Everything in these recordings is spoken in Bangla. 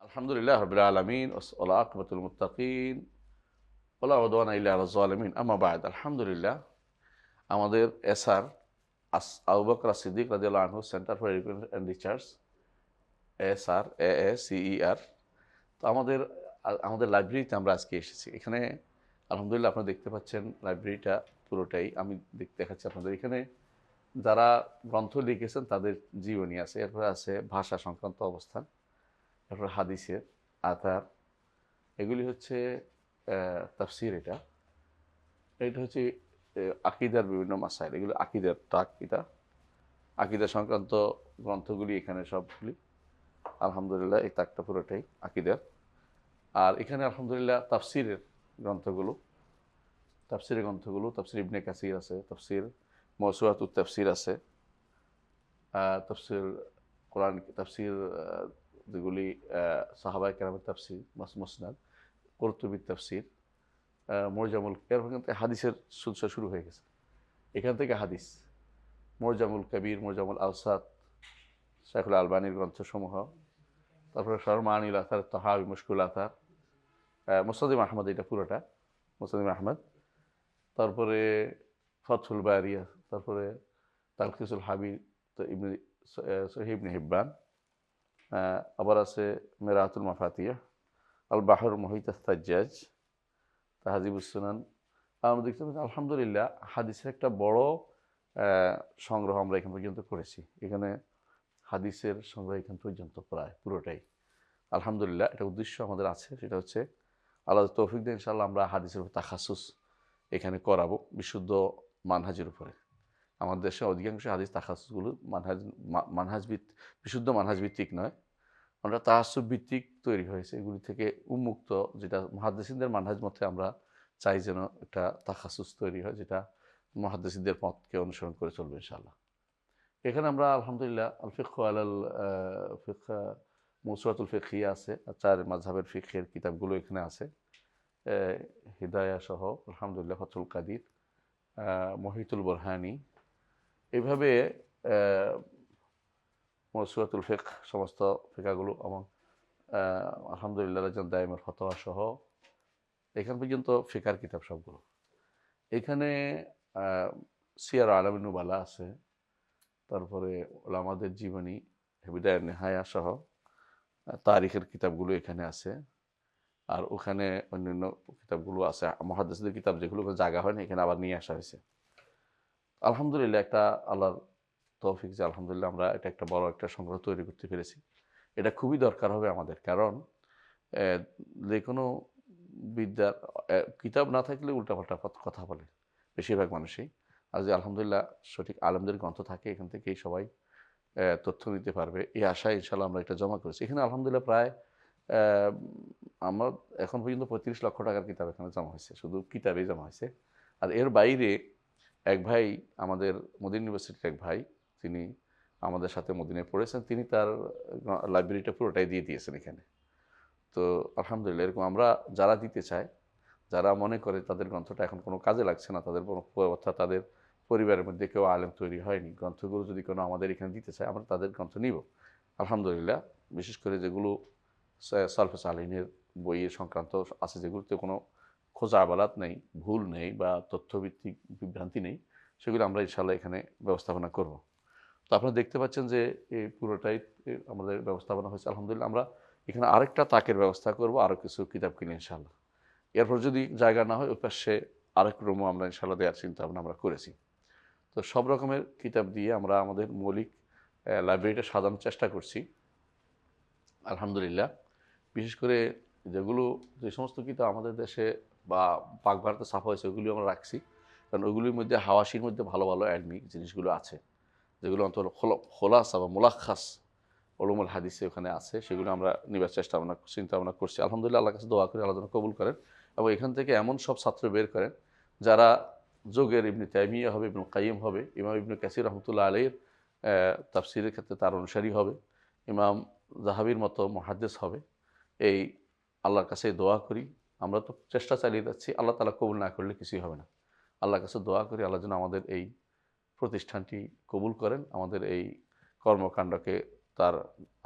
আলহামদুলিল্লাহ রাব্বিল আলামিন ওয়াল আকিবাতুল মুত্তাকিন ওয়ালা উদওয়ানা ইল্লা আলাল যালিমিন আম্মা বা'দ। আলহামদুলিল্লাহ আমাদের এসআর আবু বকর সিদ্দিক রাদিয়াল্লাহু আনহু centre for education and research SR AACER. তো আমাদের লাইব্রেরিতে আমরা আজকে এসেছি। এখানে আলহামদুলিল্লাহ আপনারা দেখতে পাচ্ছেন লাইব্রেরিটা পুরোটাই আমি দেখাচ্ছি আপনাদের। এখানে যারা গ্রন্থ লিখেছেন তাদের জীবনী আছে, এরপরে আছে ভাষা সংক্রান্ত অবস্থান, এরপর হাদিসের আথার, এগুলি হচ্ছে তাফসির। এটা এটা হচ্ছে আকিদার বিভিন্ন মাসাইল, এগুলো আকিদার তাক। এটা আকিদা সংক্রান্ত গ্রন্থগুলি এখানে সবগুলি আলহামদুলিল্লাহ এই তাকটা পুরোটাই আকিদার। আর এখানে আলহামদুলিল্লাহ তাফসিরের গ্রন্থগুলো তাফসির ইবনে কাসির আছে, তাফসির মওসুআতুত তাফসির আছে, তাফসির কোরআন, তাফসির যেগুলি সাহাবায়ে কেরামের তাফসির, মুসনাদ, কুরতুবীর তাফসির, মোরজামুল, এরকম হাদিসের সিলসিলা শুরু হয়ে গেছে। এখান থেকে হাদিস, মোরজামুল কবির, মোরজামুল আওসাত, শাইখুল আলবানীর গ্রন্থসমূহ, তারপরে শরমানিল আথার, তাহাবি, মুশকুল আথার, মুসনাদ আহমদ, এটা পুরোটা মুসনাদ আহমদ, তারপরে ফতহুল বারিয়া, তারপরে তালখিসুল হাবির, তো ইবনে সহিহ ইবনে হিব্বান, আবার আছে মিরাতুল মাফাতিহ, আল বাহর মুহিত আস-সাজ্জাজ, তাহজিবুস সুনান। আমরা দেখতে পাচ্ছি আলহামদুলিল্লাহ হাদিসের একটা বড় সংগ্রহ আমরা এখান পর্যন্ত করেছি। এখানে হাদিসের সংগ্রহ এখান পর্যন্ত প্রায় পুরোটাই আলহামদুলিল্লাহ। একটা উদ্দেশ্য আমাদের আছে, সেটা হচ্ছে আল্লাহ তৌফিক দিয়ে ইনশাআল্লাহ আমরা হাদিসের উপর তাখাসুস এখানে করাবো, বিশুদ্ধ মানহাজের উপরে। আমাদের দেশে অধিকাংশ হাদিস তাখাসুসগুলো বিশুদ্ধ মানহাজ ভিত্তিক নয়, আমরা তাহাসুব ভিত্তিক তৈরি হয়েছে। এগুলি থেকে উন্মুক্ত, যেটা মুহাদ্দিসিনদের মানহাজ মতে আমরা চাই যেন একটা তাখাসুস তৈরি হয়, যেটা মুহাদ্দিসিনদের পথকে অনুসরণ করে চলবে ইনশাআল্লাহ। এখানে আমরা আলহামদুলিল্লাহ আল ফিকহু আলাল ফিকহ, মওসুআতুল ফিকহিয়া আছে, চার মাযহাবের ফিকহের কিতাবগুলো এখানে আছে, হিদায়া সহ আলহামদুলিল্লাহ, ফাথুল কাদির, মুহিতুল বুরহানি, এইভাবে মওসুআতুল ফিকহ, সমস্ত ফিকাগুলো, এবং আলহামদুলিল্লাহ লাজনাত দায়েমার ফতোয়া সহ এখান পর্যন্ত ফিকার কিতাব সবগুলো। এখানে সিয়ার আলামিন নুবালা আছে, তারপরে ওলামাদের জীবনী, বিদায় নেহায়া সহ তারিখের কিতাবগুলো এখানে আছে। আর ওখানে অন্যান্য কিতাবগুলো আছে, মুহাদ্দিসদের কিতাব যেগুলো জায়গা হয় না, এখানে আবার নিয়ে আসা হয়েছে। আলহামদুলিল্লাহ একটা আল্লাহর তৌফিক যে আলহামদুলিল্লাহ আমরা এটা একটা বড় একটা সংগ্রহ তৈরি করতে পেরেছি। এটা খুবই দরকার হবে আমাদের, কারণ যে কোনো বিদ্যার কিতাব না থাকলে উল্টাপাল্টা কথা বলে বেশিরভাগ মানুষই। আর যে আলহামদুলিল্লাহ সঠিক আলেমদের গ্রন্থ থাকে, এখান থেকেই সবাই তথ্য নিতে পারবে, এই আশায় ইনশাল্লাহ আমরা এটা জমা করেছি। এখানে আলহামদুলিল্লাহ প্রায় আমার এখন পর্যন্ত 35 লক্ষ টাকার কিতাব এখানে জমা হয়েছে, শুধু কিতাবেই জমা হয়েছে। আর এর বাইরে এক ভাই, আমাদের মদিনা ইউনিভার্সিটির এক ভাই, তিনি আমাদের সাথে মদিনায় পড়েছেন, তিনি তার লাইব্রেরিটা পুরোটাই দিয়ে দিয়েছেন এখানে। তো আলহামদুলিল্লাহ এরকম আমরা যারা দিতে চায়, যারা মনে করে তাদের গ্রন্থটা এখন কোনো কাজে লাগছে না, তাদের অর্থাৎ তাদের পরিবারের মধ্যে কেউ আলেম তৈরি হয়নি, গ্রন্থগুলো যদি কোনো আমাদের এখানে দিতে চায়, আমরা তাদের গ্রন্থ নিব আলহামদুলিল্লাহ। বিশেষ করে যেগুলো সালফে সালিহিনের বইয়ের সংক্রান্ত আছে, যেগুলোতে কোনো খোঁজা আবালাত নেই, ভুল নেই বা তথ্যভিত্তিক বিভ্রান্তি নেই, সেগুলো আমরা ইনশাআল্লাহ এখানে ব্যবস্থাপনা করব। তো আপনারা দেখতে পাচ্ছেন যে এই পুরোটাই আমাদের ব্যবস্থাপনা হয়েছে আলহামদুলিল্লাহ। আমরা এখানে আরেকটা তাকের ব্যবস্থা করব, আরও কিছু কিতাব কিনে ইনশাআল্লাহ। এরপর যদি জায়গা না হয়, ওই পাশে আরেক রুমও আমরা ইনশাআল্লাহ দেওয়ার চিন্তা ভাবনা আমরা করেছি। তো সব রকমের কিতাব দিয়ে আমরা আমাদের মৌলিক লাইব্রেরিটা সাজানোর চেষ্টা করছি আলহামদুলিল্লাহ। বিশেষ করে যে সমস্ত কিতাব আমাদের দেশে বা পাক ভারতে ছাপা হয়েছে, ওগুলি আমরা রাখছি, কারণ ওগুলির মধ্যে হাওয়াশির মধ্যে ভালো ভালো অ্যাডমিক জিনিসগুলো আছে, যেগুলো অন্তত খোলাসা বা মুলাক্খাস উলুমুল হাদিসে ওখানে আছে, সেগুলো আমরা নেবার চিন্তা ভাবনা করছি আলহামদুলিল্লাহ। আল্লাহর কাছে দোয়া করে আল্লাহ যেন কবুল করেন, এবং এখান থেকে এমন সব ছাত্র বের করেন যারা যোগের ইবনে তাইমিয়া হবে, ইবনুল কাইয়িম হবে, ইমাম ইবনে কাসির রহমতুল্লাহ আলাইহির তাফসিরের ক্ষেত্রে তার অনুসারী হবে, ইমাম যাহাবির মতো মুহাদ্দিস হবে। এই আল্লাহর কাছে দোয়া করি, আমরা তো চেষ্টা চালিয়ে যাচ্ছি, আল্লাহ তাআলা কবুল না করলে কিছুই হবে না। আল্লাহর কাছে দোয়া করি আল্লাহ যেন আমাদের এই প্রতিষ্ঠানটি কবুল করেন, আমাদের এই কর্মকাণ্ডকে তার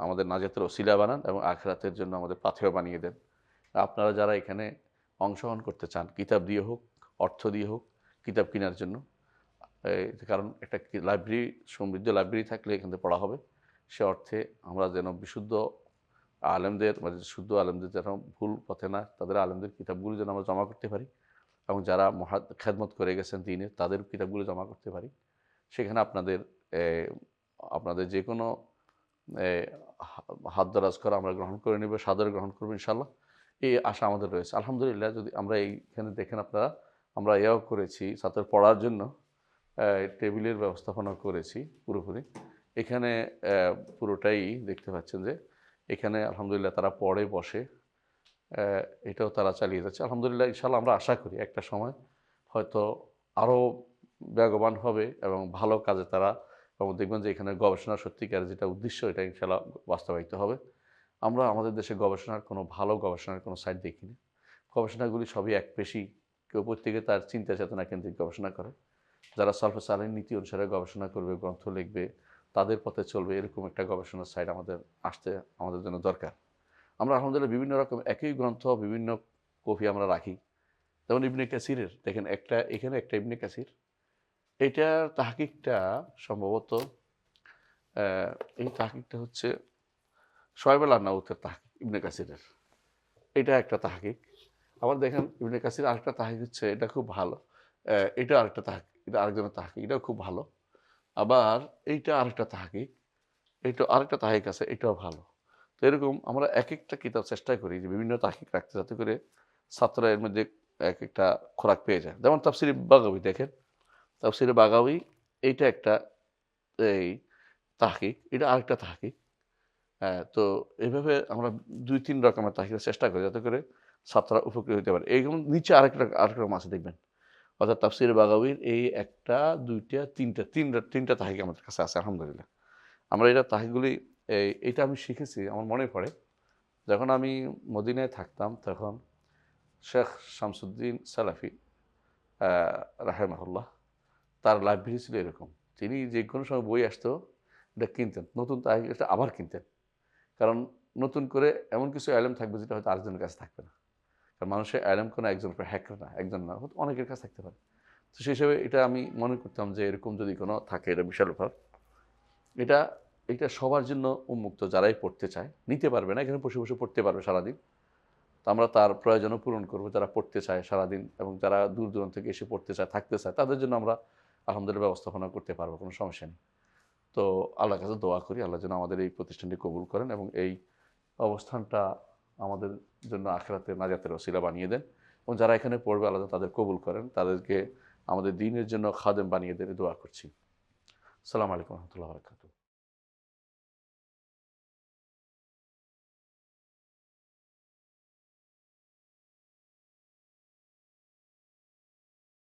আমাদের নাজাতের ওসিলা বানান এবং আখিরাতের জন্য আমাদের পাথেয় বানিয়ে দেন। আপনারা যারা এখানে অংশগ্রহণ করতে চান, কিতাব দিয়ে হোক, অর্থ দিয়ে হোক, কিতাব কেনার জন্য, কারণ একটা লাইব্রেরি, সমৃদ্ধ লাইব্রেরি থাকলে এখান থেকে পড়া হবে। সে অর্থে আমরা যেন বিশুদ্ধ আলেমদের, মানে শুদ্ধ আলেমদের যেন ভুল পথে না, তাদের আলেমদের কিতাবগুলো যেন আমরা জমা করতে পারি এবং যারা খেদমত করে গেছেন দিনের তাদের কিতাবগুলো জমা করতে পারি। সেখানে আপনাদের যে কোনো হাত দরাজ করা আমরা গ্রহণ করে নেব, সাদরে গ্রহণ করবো ইনশাল্লাহ, এই আশা আমাদের রয়েছে। আলহামদুলিল্লাহ, যদি আমরা এইখানে দেখেন আপনারা, আমরা এও করেছি ছাত্রের পড়ার জন্য টেবিলের ব্যবস্থাপনা করেছি পুরোপুরি। এখানে পুরোটাই দেখতে পাচ্ছেন যে এখানে আলহামদুলিল্লাহ তারা পড়ে বসে, এটাও তারা চালিয়ে যাচ্ছে আলহামদুলিল্লাহ। ইনশাল্লাহ আমরা আশা করি একটা সময় হয়তো আরও বেগবান হবে এবং ভালো কাজে তারা, এবং দেখবেন যে এখানে গবেষণা সত্যিকার যেটা উদ্দেশ্য এটা ইনশাল্লাহ বাস্তবায়িত হবে। আমরা আমাদের দেশে গবেষণার কোনো ভালো গবেষণার কোনো সাইট দেখিনি। গবেষণাগুলি সবই একপেশি, কেউ প্রত্যেকে তার চিন্তা চেতনা কেন্দ্রিক গবেষণা করে। যারা সালফে সালেহিন নীতি অনুসারে গবেষণা করবে, গ্রন্থ লিখবে, তাদের পথে চলবে, এরকম একটা গবেষণার সাইট আমাদের জন্য দরকার। আমরা আলহামদুলিল্লাহ বিভিন্ন রকম একই গ্রন্থ বিভিন্ন কপি আমরা রাখি। যেমন ইবনে কাসিরের দেখেন, এখানে একটা ইবনে কাসির, এটার তাহকিকটা সম্ভবত এই তাহকিকটা হচ্ছে শোয়েব আল আরনাউতের তাহকিক ইবনে কাসিরের, এটা একটা তাহকিক। আবার দেখেন ইবনে কাসির আরেকটা তাহকিক হচ্ছে, এটা খুব ভালো, এটা আরেকটা তাহকিক, এটা আরেকজনের তাহকিক, এটাও খুব ভালো। আবার এইটা আরেকটা তাহকিক, এইটা আরেকটা তাহকিক আছে, এটাও ভালো। তো এরকম আমরা এক একটা কিতাব চেষ্টা করি যে বিভিন্ন তাহকিক রাখতে, যাতে করে ছাত্ররা এর মধ্যে এক একটা খোরাক পেয়ে যায়। যেমন তাফসিরে বাগাবী দেখেন, তাফসিরে বাগাবী এইটা একটা এই তাহকিক, এটা আরেকটা তাহকিক। তো এইভাবে আমরা ২-৩ রকমের তাহকিকের চেষ্টা করি যাতে করে ছাত্ররা উপকৃত হতে পারে। এইরকম নিচে আরেকটা আছে দেখবেন, অর্থাৎ তাফসিরে বাগাবীর এই ১টা ২টা ৩টা তাহকিক আমাদের কাছে আছে আলহামদুলিল্লাহ। আমরা এটা তাহকিকগুলি এটা আমি শিখেছি, আমার মনে পড়ে যখন আমি মদিনায় থাকতাম তখন শেখ শামসুদ্দিন সালাফি রাহেমাহুল্লাহ, তার লাইব্রেরি ছিল এরকম। তিনি যে কোনো সময় বই আসতো এটা কিনতেন, নতুন তাহকিকটা আবার কিনতেন। কারণ নতুন করে এমন কিছু এলেম থাকবে যেটা হয়তো আরেকজনের কাছে থাকবে না। কারণ মানুষের এলেম কোনো একজনের উপর হ্যাক না, একজন না, হয়তো অনেকের কাছে থাকতে পারে। তো সেই হিসাবে এটা আমি মনে করতাম যে এরকম যদি কোনো থাকে এটা বিশাল ব্যাপার। এটা এটা সবার জন্য উন্মুক্ত, যারাই পড়তে চায় নিতে পারবে না, এখানে বসে বসে পড়তে পারবে সারাদিন। তো আমরা তার প্রয়োজনও পূরণ করবো, যারা পড়তে চায় সারাদিন এবং যারা দূর দূরান্ত থেকে এসে পড়তে চায়, থাকতে চায়, তাদের জন্য আমরা আলহামদুলিল্লাহ ব্যবস্থাপনা করতে পারবো, কোনো সমস্যা নেই। তো আল্লাহর কাছে দোয়া করি আল্লাহ যেন আমাদের এই প্রতিষ্ঠানটি কবুল করেন এবং এই অবস্থানটা আমাদের জন্য আখিরাতে নাজাতের ওসিলা বানিয়ে দেন, এবং যারা এখানে পড়বে আল্লাহ তাদের কবুল করেন, তাদেরকে আমাদের দ্বীনের জন্য খাদেম বানিয়ে দেন, দোয়া করছি। আসসালামু আলাইকুম ওয়া রাহমাতুল্লাহি ওয়া বারাকাতুহু।